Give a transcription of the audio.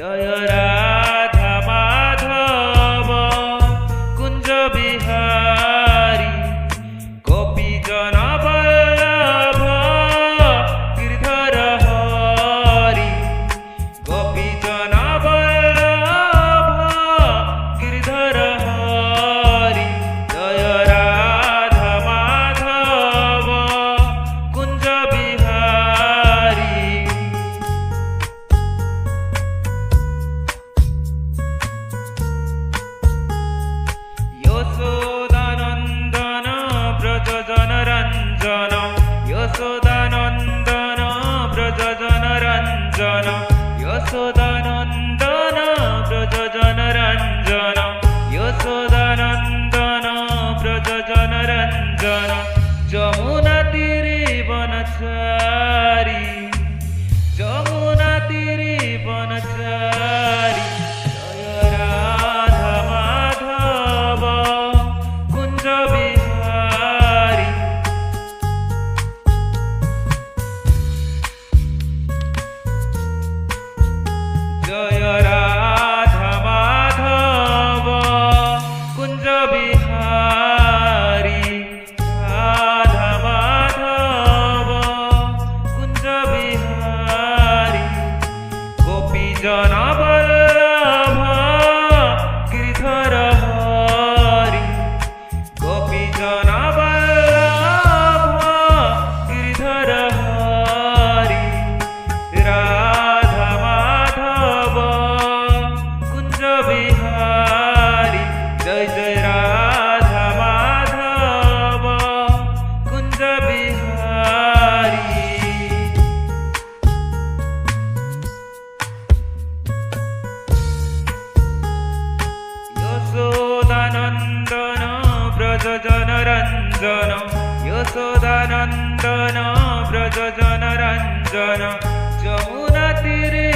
জয় রাধা মাধব কুঞ্জ বিহারী গোপী জন বল্লভ গিরধর হরি গোপী জন বল্লভ গিরধর হরি জয় রাধা মাধব কুঞ্জ বিহারী यशोदानन्दन व्रज जनरञ्जन यशोदानन्दन व्रज जनरञ्जन यशोदानन्दन व्रज जनरञ्जन यशोदानन्दन व्रज जनरञ्जन যমুনা তীরে বনচারী যমুনা তীরে বনচারী জয় রাধা মাধব কুঞ্জ বিহারী জয় রাধা মাধব কুঞ্জ বিহারী রাধা মাধব কুঞ্জ বিহারী গোপী জন বল্লভ গিরধর হরি গোপী জন বল্লভ গিরধর হরি রাধা মাধব কুঞ্জ বিহারী জয় জয় রাধা মাধব কুঞ্জ বিহারী यशोदानन्दन व्रज जनरञ्जन यशोदानन्दन व्रज जनरञ्जन যমুনা তীরে